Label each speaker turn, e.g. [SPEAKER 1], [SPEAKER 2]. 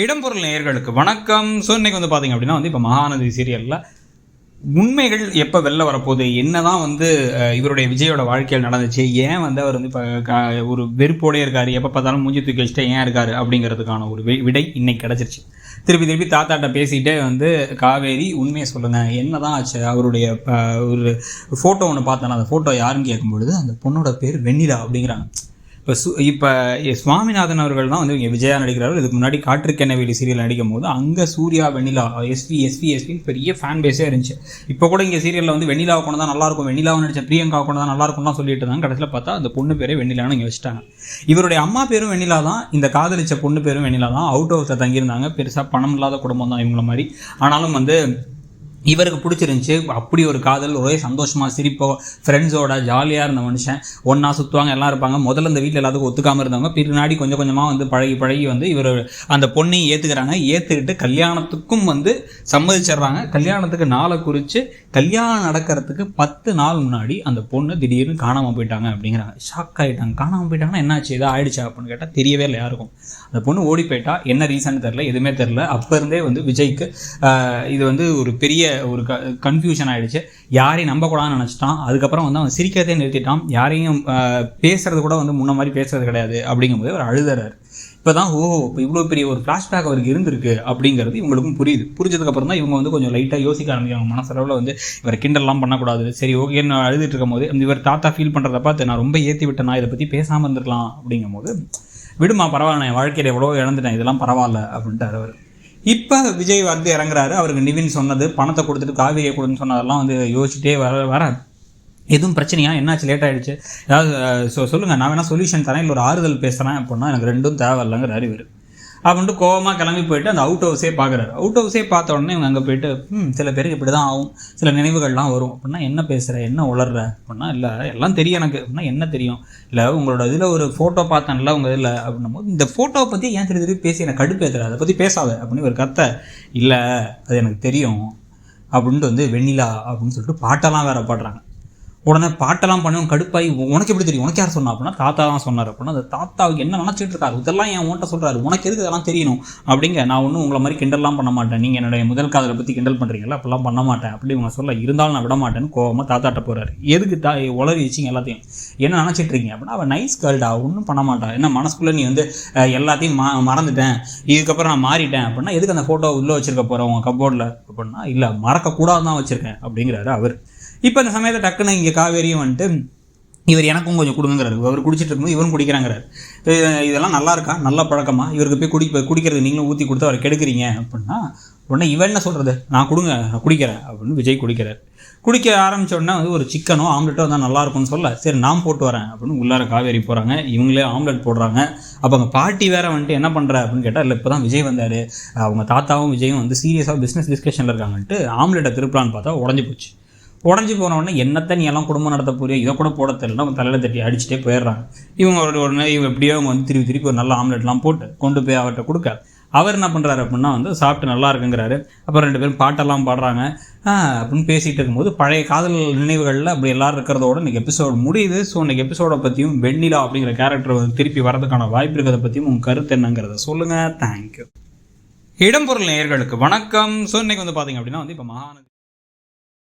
[SPEAKER 1] இடம்பொருள் நேயர்களுக்கு வணக்கம். ஸோ இன்னைக்கு வந்து பார்த்தீங்க அப்படின்னா இப்போ மகாநதி சீரியலில் உண்மைகள் எப்போ வெளில வரப்போகுது, என்னதான் இவருடைய விஜயோட வாழ்க்கையில் நடந்துச்சு, ஏன் அவர் இப்போ ஒரு வெறுப்போடே இருக்காரு, எப்போ பார்த்தாலும் மூஞ்சி தூக்கி வச்சுட்டு ஏன் இருக்காரு அப்படிங்கிறதுக்கான ஒரு விடை இன்னைக்கு கிடச்சிருச்சு. திருப்பி தாத்தாட்ட பேசிகிட்டே காவேரி உண்மையை சொல்லுங்கள், என்ன தான் ஆச்சு, அவருடைய ஒரு ஃபோட்டோ ஒன்று பார்த்தேன், அந்த ஃபோட்டோ யாருன்னு கேட்கும்பொழுது அந்த பொண்ணோட பேர் வெண்ணிலா அப்படிங்கிறாங்க. இப்போ சுவாமிநாதன் அவர்கள் தான் இங்கே விஜயா நடிக்கிறார்கள். இதுக்கு முன்னாடி காற்றுக்கென்ன வேலி சீரியல் நடிக்கும் போது அங்கே சூர்யா வெண்ணிலா எஸ்பின்னு பெரிய ஃபேன் பேஸே இருந்துச்சு. இப்போ கூட இங்கே சீரியலில் வெண்ணிலாவை கொண்டு தான் நல்லாயிருக்கும், வெண்ணிலாவை நடித்த பிரியங்கா கொண்டு தான் நல்லாயிருக்கும்லாம் சொல்லிட்டு இருந்தாங்க. கடைசியில் பார்த்தா அந்த பொண்ணு பேரே வெண்ணிலான்னு இங்கே வச்சுட்டாங்க. இவருடைய அம்மா பேரும் வெண்ணிலா தான், இந்த காதலிச்ச பொண்ணு பேரும் வெண்ணிலா தான். அவுட் ஹவுஸில் தங்கியிருந்தாங்க. பெருசாக பணம் இல்லாத குடும்பம் தான் இவங்கள மாதிரி. ஆனாலும் இவருக்கு பிடிச்சிருந்துச்சி. அப்படி ஒரு காதல், ஒரே சந்தோஷமாக சிரிப்போ ஃப்ரெண்ட்ஸோட ஜாலியாக இருந்த மனுஷன். ஒன்றா சுற்றுவாங்க, எல்லாம் இருப்பாங்க. முதல்ல இந்த வீட்டில் எல்லாத்துக்கும் ஒத்துக்காமல் இருந்தவங்க பின்னாடி கொஞ்சம் கொஞ்சமாக பழகி இவர் அந்த பொண்ணையும் ஏற்றுக்கிறாங்க. ஏற்றுக்கிட்டு கல்யாணத்துக்கும் சம்மதிச்சிட்றாங்க. கல்யாணத்துக்கு நாளை குறித்து கல்யாணம் நடக்கிறதுக்கு 10 நாள் முன்னாடி அந்த பொண்ணு திடீர்னு காணாமல் போயிட்டாங்க அப்படிங்கிறாங்க. ஷாக் ஆகிட்டாங்க. காணாமல் போயிட்டாங்கன்னா என்னாச்சு, ஏதோ ஆயிடுச்சா அப்படின்னு கேட்டால் தெரியவே இல்லை யாருக்கும். அந்த பொண்ணு ஓடி போயிட்டா, என்ன ரீசன் தெரில, எதுவுமே தெரில. அப்போ இருந்தே விஜய்க்கு இது ஒரு பெரிய ஒரு கன்ஃபியூஷன் ஆகிடுச்சு. யாரையும் நம்பக்கூடாதுன்னு நினச்சிட்டான். அதுக்கப்புறம் அவன் சிரிக்கிறதே நிறுத்திட்டான். யாரையும் பேசுறது கூட முன்ன மாதிரி பேசுறது கிடையாது. அப்படிங்கும்போது அவர் அழுதுறாரு. இப்போ தான் இப்போ இவ்வளோ பெரிய ஒரு ஃப்ளாஷ்பேக் அவருக்கு இருந்திருக்கு அப்படிங்கிறது இவங்களுக்கும் புரியுது. புரிஞ்சதுக்கப்புறம் தான் இவங்க கொஞ்சம் லைட்டாக யோசிக்க ஆரம்பிக்கிறாங்க. மனசளவில் இவரை கிண்டல்லாம் பண்ணக்கூடாது, சரி ஓகேன்னு அழுதுட்டு இருக்கும் போது இவர் தாத்தா ஃபீல் பண்ணுறத பார்த்து நான் ரொம்ப ஏற்றி விட்டேன், நான் இதை பற்றி பேசாமல் இருந்திருக்கலாம் அப்படிங்கும் போது, விடுமா பரவாயில்ல, என் வாழ்க்கையில் எவ்வளோ இழந்துட்டேன், இதெல்லாம் பரவாயில்ல அப்படின்ட்டு அவர். இப்போ விஜய் இறங்குறாரு. அவருக்கு நிவின் சொன்னது, பணத்தை கொடுத்துட்டு காவேரியை கொடுன்னு சொன்னதெல்லாம் யோசிச்சுட்டே வர எதுவும் பிரச்சனையா, என்னாச்சு, லேட் ஆகிடுச்சு, ஏதாவது சொல்லுங்கள், நான் வேணால் சொல்யூஷன் தரேன், இல்லை ஒரு ஆறுதல் பேசுகிறேன் அப்படின்னா எனக்கு ரெண்டும் தேவையில்லைங்கிற அறிவு அப்படின்ட்டு கோவமாக கிளம்பி போயிட்டு அந்த அவுட் ஹவுஸே பார்க்குறாரு. அவுட் ஹவுஸே பார்த்த உடனே இவங்க அங்கே போயிட்டு சில பேருக்கு இப்படி தான் ஆகும், சில நினைவுகள்லாம் வரும் அப்படின்னா, என்ன பேசுகிற, என்ன உளர்ற அப்படின்னா, இல்லை எல்லாம் தெரியும் எனக்கு அப்படின்னா, என்ன தெரியும், இல்லை உங்களோட இதில் ஒரு ஃபோட்டோ பார்த்தேன்ல உங்கள் இதில் அப்படின்னும் போது, இந்த ஃபோட்டோவை பற்றி ஏன் திருப்பி பேசி எனக்கு கடுப்பேற்றுற, அதை பற்றி பேசாத அப்படின்னு ஒரு கத்தை. இல்லை அது எனக்கு தெரியும் அப்படின்ட்டு வெண்ணிலா அப்படின்னு சொல்லிட்டு பாட்டெல்லாம் வேறு பாடுறாங்க. உடனே பாட்டெல்லாம் பண்ணுவோம் கடுப்பாகி, உனக்கு எப்படி தெரியும், உனக்கு யார் சொன்னா அப்படின்னா, தாத்தா தான் சொன்னார் அப்படின்னா, அந்த தாத்தாவுக்கு என்ன நினச்சிட்டு இருக்காரு, இதெல்லாம் என் உன்ட்ட சொல்கிறாரு, உனக்கு எதுக்கு இதெல்லாம் தெரியணும் அப்படிங்க. நான் ஒன்றும் உங்களை மாதிரி கிண்டல்லாம் பண்ண மாட்டேன், நீங்கள் என்னுடைய முதல் காதலை பற்றி கிண்டல் பண்ணுறீங்களா, அப்படிலாம் பண்ண மாட்டேன் அப்படி இவங்க சொல்ல, இருந்தாலும் நான் விட மாட்டேன்னு கோவமாக தாத்தாட்ட போகிறாரு. எதுக்கு உளறி வச்சிங்க எல்லாத்தையும், என்ன நினச்சிட்டு இருக்கீங்க அப்படின்னா, அவன் நைஸ் கேர்ள்டா, ஒன்றும் பண்ண மாட்டான், என்ன மனசுக்குள்ளே நீ எல்லாத்தையும் மறந்துட்டேன், இதுக்கப்புறம் நான் மாறிட்டேன் அப்படின்னா, எதுக்கு அந்த ஃபோட்டோ உள்ளே வச்சிருக்க போகிறேன் உங்கள் கப்போர்டில் அப்படின்னா, இல்லை மறக்கக்கூடாது தான் வச்சுருக்கேன் அப்படிங்கிறாரு அவர். இப்போ இந்த சமயத்தை டக்குன்னு இங்கே காவேரியும் இவர் எனக்கும் கொஞ்சம் கொடுங்கிறாரு. அவர் குடிச்சிட்டு இருக்கும்போது இவரும் குடிக்கிறாங்கிறாரு. இதெல்லாம் நல்லா இருக்கா, நல்ல பழக்கமா, இவருக்கு போய் குடிக்கிறது நீங்களும் ஊற்றி கொடுத்து அவரை கெடுக்கிறீங்க அப்படின்னா, உடனே இவன் என்ன சொல்கிறது, நான் கொடுங்க நான் குடிக்கிறேன் அப்படின்னு விஜய் குடிக்கிறார். குடிக்க ஆரம்பித்த உடனே ஒரு சிக்கனோ ஆம்லெட்டோ வந்தால் நல்லாயிருக்கும்னு சொல்ல, சரி நான் போட்டு வரேன் அப்படின்னு உள்ளார காவேரி போகிறாங்க. இவங்களே ஆம்லெட் போடுறாங்க. அப்போ அங்கே பாட்டி வேறு என்ன பண்ணுற அப்படின்னு கேட்டால், இல்லை இப்போ தான் விஜய் வந்தார், அவங்க தாத்தாவும் விஜயும் சீரியஸாக பிஸ்னஸ் டிஸ்கஷனில் இருக்காங்கன்ட்டு ஆம்லெட்டை திருப்பலான்னு பார்த்தா உடஞ்சி போன உடனே, என்னத்தை நீ எல்லாம் குடும்பம் நடத்த போறியா, இதை கூட போட தெரியல, அவங்க தலையில் தட்டி அடிச்சுட்டே போயிடுறாங்க. இவங்க உடனே இவங்க எப்படியோ திருப்பி ஒரு நல்ல ஆம்லெட்லாம் போட்டு கொண்டு போய் அவர்கிட்ட கொடுக்க, அவர் என்ன பண்ணுறாரு அப்படின்னா சாப்பிட்டு நல்லா இருக்குங்கிறாரு. அப்புறம் 2 பேரும் பாட்டெல்லாம் பாடுறாங்க அப்படின்னு பேசிகிட்டு இருக்கும்போது, பழைய காதல் நினைவுகளில் அப்படி எல்லோரும் இருக்கிறதோட இன்றைக்கி எபிசோடு முடியுது. ஸோ இன்றைக்கி எபிசோடை பற்றியும் வெண்ணிலா அப்படிங்கிற கேரக்டர் திருப்பி வரதுக்கான வாய்ப்பு இருக்கிறத பற்றியும் உங்கள் கருத்து என்னங்கிறத சொல்லுங்கள். தேங்க்யூ. இடம்பொருள் நேயர்களுக்கு வணக்கம். ஸோ இன்றைக்கி பார்த்தீங்க அப்படின்னா இப்போ மகாநதி